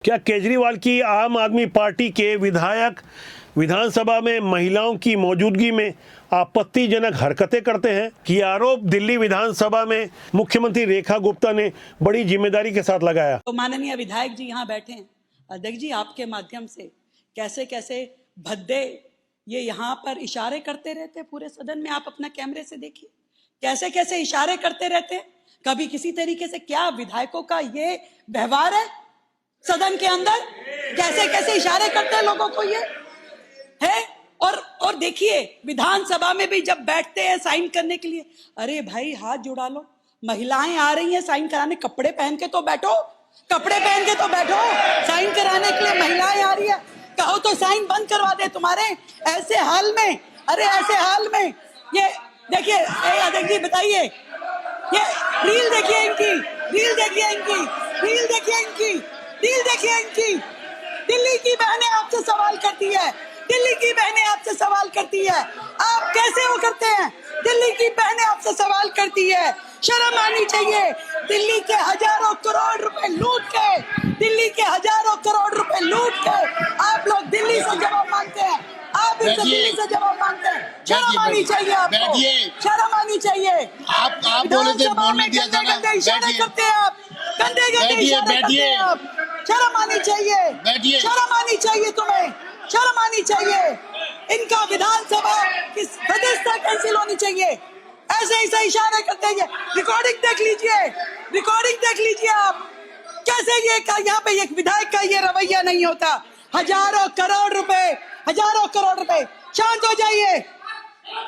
क्या केजरीवाल की आम आदमी पार्टी के विधायक विधानसभा में महिलाओं की मौजूदगी में आपत्तिजनक हरकतें करते हैं कि आरोप दिल्ली विधानसभा में मुख्यमंत्री रेखा गुप्ता ने बड़ी जिम्मेदारी के साथ लगाया। तो माननीय विधायक जी यहाँ बैठे हैं। अध्यक्ष जी, आपके माध्यम से कैसे कैसे भद्दे ये यहाँ पर इशारे करते रहते हैं पूरे सदन में। आप अपना कैमरे से देखिए कैसे कैसे इशारे करते रहते हैं। कभी किसी तरीके से क्या विधायकों का ये व्यवहार है सदन के अंदर? कैसे कैसे इशारे करते हैं लोगों को ये है। और देखिए विधानसभा में भी जब बैठते हैं साइन करने के लिए, अरे भाई हाथ जुड़ा लो, महिलाएं आ रही हैं साइन कराने, कपड़े पहन के तो बैठो, कपड़े पहन के तो बैठो। साइन कराने के लिए महिलाएं आ रही है, कहो तो साइन बंद करवा दे तुम्हारे ऐसे हाल में। अरे ऐसे हाल में ये देखिए अध्यक्ष जी बताइए, ये रील देखिए इनकी, रील देखिए इनकी, रील देखिए इनकी, रील देखिए इनकी। दिल्ली की बहनें आपसे सवाल करती है, दिल्ली की बहनें आपसे सवाल करती है, आप कैसे वो करते हैं? दिल्ली की बहनें आपसे सवाल करती है, शर्म आनी चाहिए। दिल्ली के हजारों करोड़ रुपए लूट के, दिल्ली के हजारों करोड़ रुपए लूट के आप लोग दिल्ली से जवाब मांगते हैं, आप इनसे दिल्ली से जवाब मांगते हैं। शर्म आनी चाहिए आपको, शर्म आनी चाहिए। आप बोले थे बोलने दिया था ना, गंदे इशारे करते हैं आप, गंदे गंदे इशारे करते हैं आप। शर्म आनी चाहिए, शर्म आनी चाहिए तुम्हें, शर्म आनी चाहिए। इनका विधानसभा की सदस्यता कैंसिल होनी चाहिए। ऐसे ऐसे इशारे करते हैं। रिकॉर्डिंग देख लीजिए, रिकॉर्डिंग देख लीजिए आप कैसे ये यहाँ पे एक विधायक का ये रवैया नहीं होता। हजारों करोड़ रुपए, हजारों करोड़ रुपए, शांत हो जाइए।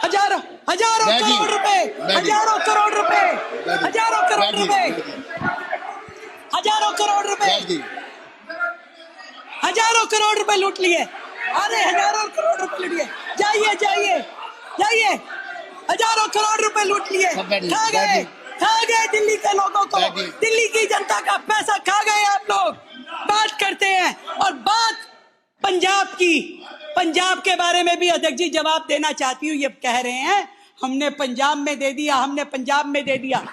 हजारों करोड़ रुपए, हजारों करोड़ रुपए, हजारों करोड़ रुपए, हजारों करोड़ रुपए, हजारों करोड़ रुपए लूट लिए। अरे हजारों करोड़ रुपए लूट लिए, जाइए जाइए जाइए, हजारों करोड़ रुपए लूट लिए, खा गए दिल्ली के लोगों को, दिल्ली की जनता का पैसा खा गए आप लोग। बात करते हैं और बात पंजाब की, पंजाब के बारे में भी अध्यक्ष जी जवाब देना चाहती हूँ। ये कह रहे हैं हमने पंजाब में दे दिया, हमने पंजाब में दे दिया।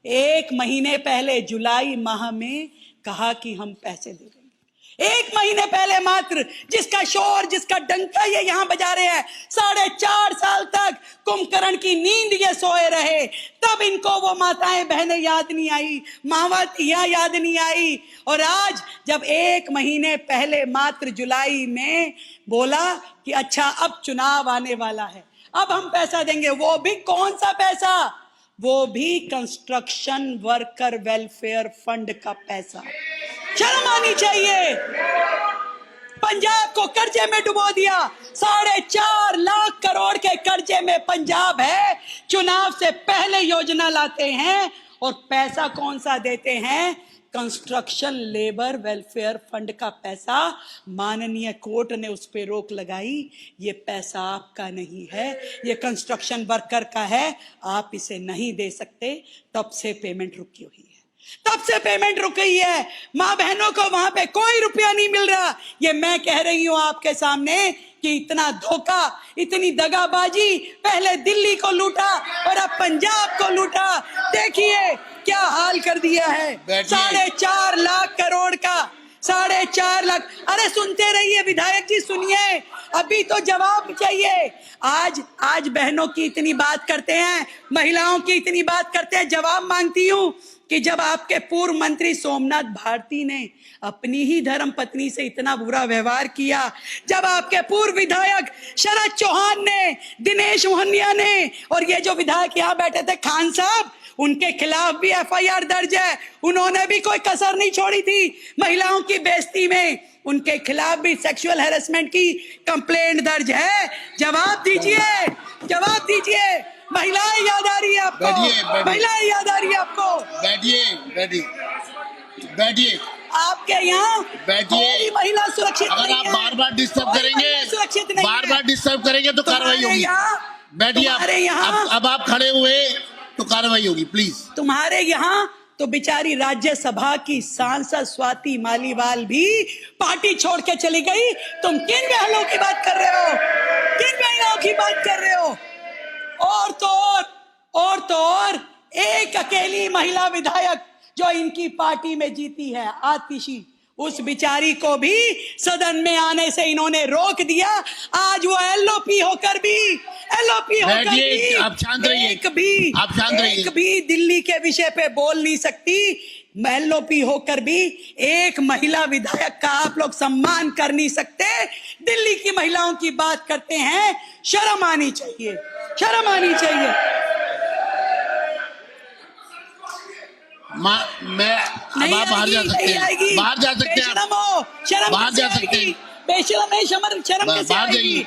एक महीने पहले जुलाई माह में कहा कि हम पैसे दे देंगे, एक महीने पहले मात्र, जिसका शोर जिसका डंका ये यहाँ बजा रहे हैं। 4.5 साल तक कुंभकर्ण की नींद ये सोए रहे, तब इनको वो माताएं बहनें याद नहीं आई, मावातियां याद नहीं आई। और आज जब एक महीने पहले मात्र जुलाई में बोला कि अच्छा अब चुनाव आने वाला है, अब हम पैसा देंगे, वो भी कौन सा पैसा? वो भी कंस्ट्रक्शन वर्कर वेलफेयर फंड का पैसा। शर्म आनी चाहिए। पंजाब को कर्जे में डुबो दिया, 4.5 लाख करोड़ के कर्जे में पंजाब है। चुनाव से पहले योजना लाते हैं और पैसा कौन सा देते हैं? कंस्ट्रक्शन लेबर वेलफेयर फंड का पैसा। माननीय कोर्ट ने उस पर रोक लगाई, ये पैसा आपका नहीं है, ये कंस्ट्रक्शन वर्कर का है, आप इसे नहीं दे सकते। तब से पेमेंट रुकी हुई है, तब से पेमेंट रुक गई है। माँ बहनों को वहां पे कोई रुपया नहीं मिल रहा। ये मैं कह रही हूं आपके सामने कि इतना धोखा, इतनी दगाबाजी, पहले दिल्ली को लूटा और अब पंजाब को लूटा। देखिए क्या हाल कर दिया है। 4.5 लाख करोड़ का, 4.5 लाख। अरे सुनते रहिए विधायक जी, सुनिए, अभी तो जवाब चाहिए। आज बहनों की इतनी बात करते हैं, महिलाओं की इतनी बात करते हैं, जवाब मांगती हूं कि जब आपके पूर्व मंत्री सोमनाथ भारती ने अपनी ही धर्म पत्नी से इतना बुरा व्यवहार किया, जब आपके पूर्व विधायक शरद चौहान ने, दिनेश मोहनिया ने, और ये जो विधायक यहाँ बैठे थे खान साहब, उनके खिलाफ भी FIR दर्ज है। उन्होंने भी कोई कसर नहीं छोड़ी थी महिलाओं की बेइज्जती में, उनके खिलाफ भी सेक्सुअल हैरेसमेंट की कंप्लेंट दर्ज है। जवाब दीजिए, जवाब दीजिए। महिलाएं याद आ रही है आपको, महिलाएं याद आ रही है आपको। बैठिए, बैठिए, बैठिए, आपके यहाँ बैठिए। महिला सुरक्षित अगर नहीं आप है, बार बार डिस्टर्ब करेंगे, सुरक्षित नहीं, बार बार डिस्टर्ब करेंगे तो कार्रवाई होगी। बैठिए आप, अब आप खड़े हुए तो कार्रवाई होगी, प्लीज। तुम्हारे यहाँ तो बेचारी राज्यसभा की सांसद स्वाति मालीवाल भी पार्टी छोड़ के चली गई। तुम किन बहनों की बात कर रहे हो, किन बहनों की बात कर रहे हो? और तो और एक अकेली महिला विधायक जो इनकी पार्टी में जीती है, आतिशी, उस बिचारी को भी सदन में आने से इन्होंने रोक दिया। आज वो एलओपी होकर भी बैठिए, आप शांत रहिए। आप शांत रहिए। एक भी दिल्ली के विषय पे बोल नहीं सकती। एलओपी होकर भी एक महिला विधायक का आप लोग सम्मान कर नहीं सकते। दिल्ली की महिलाओं की बात करते हैं, शर्म आनी चाहिए, शर्म आनी चाहिए। मैं अब आप बाहर जा सकते हैं, बाहर जा सकते हैं, बेशरम हो, शर्म बाहर कैसे जा सकते हैं। आएगी? बेशरम है, शर्म कैसे बाहर आएगी? जाइए,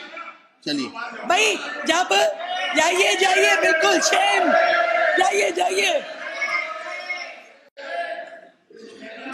चलिए। भाई जब जाइए जाइए, बिल्कुल शेम, जाइए जाइए।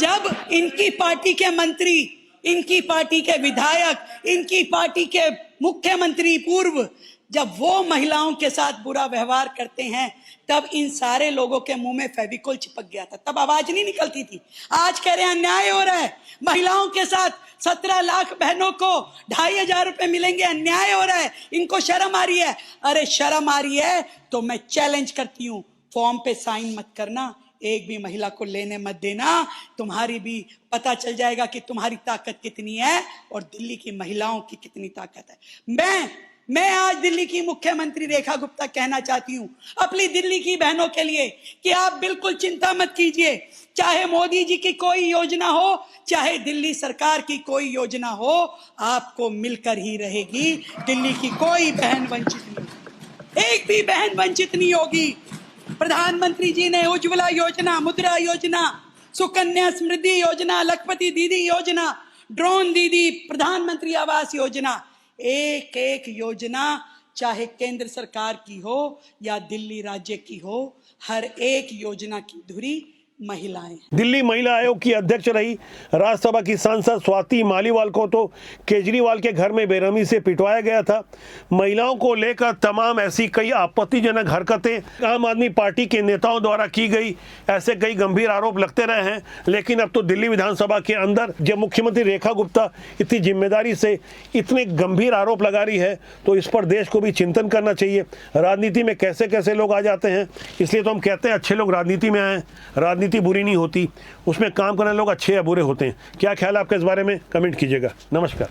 जब इनकी पार्टी के मंत्री, इनकी पार्टी के विधायक, इनकी पार्टी के मुख्यमंत्री पूर्व, जब वो महिलाओं के साथ बुरा व्यवहार करते हैं, तब इन सारे लोगों के मुंह में फेविकोल चिपक गया था, तब आवाज नहीं निकलती थी। आज कह रहे हैं अन्याय हो रहा है महिलाओं के साथ, 17 लाख बहनों को 2500 रुपए मिलेंगे, अन्याय हो रहा है, इनको शर्म आ रही है। अरे शर्म आ रही है तो मैं चैलेंज करती हूँ, फॉर्म पे साइन मत करना, एक भी महिला को लेने मत देना, तुम्हारी भी पता चल जाएगा कि तुम्हारी ताकत कितनी है और दिल्ली की महिलाओं की कितनी ताकत है। मैं आज दिल्ली की मुख्यमंत्री रेखा गुप्ता कहना चाहती हूं अपनी दिल्ली की बहनों के लिए कि आप बिल्कुल चिंता मत कीजिए, चाहे मोदी जी की कोई योजना हो, चाहे दिल्ली सरकार की कोई योजना हो, आपको मिलकर ही रहेगी। दिल्ली की कोई बहन वंचित नहीं होगी, एक भी बहन वंचित नहीं होगी। प्रधानमंत्री जी ने उज्ज्वला योजना, मुद्रा योजना, सुकन्या समृद्धि योजना, लखपति दीदी योजना, ड्रोन दीदी, प्रधानमंत्री आवास योजना, एक एक योजना चाहे केंद्र सरकार की हो या दिल्ली राज्य की हो, हर एक योजना की धुरी महिलाएं। दिल्ली महिला आयोग की अध्यक्ष रही राज्यसभा की सांसद स्वाति मालीवाल को तो केजरीवाल के घर में बेरहमी से पिटवाया गया था। महिलाओं को लेकर तमाम ऐसी कई आपत्तिजनक हरकतें आम आदमी पार्टी के नेताओं द्वारा की गई, ऐसे कई गंभीर आरोप लगते रहे हैं। लेकिन अब तो दिल्ली विधानसभा के अंदर जब मुख्यमंत्री रेखा गुप्ता इतनी जिम्मेदारी से इतने गंभीर आरोप लगा रही है, तो इस पर देश को भी चिंतन करना चाहिए। राजनीति में कैसे कैसे लोग आ जाते हैं, इसलिए तो हम कहते हैं अच्छे लोग राजनीति में आए। राजनीति बुरी नहीं होती, उसमें काम करने लोग अच्छे या बुरे होते हैं। क्या ख्याल है आपका इस बारे में? कमेंट कीजिएगा। नमस्कार।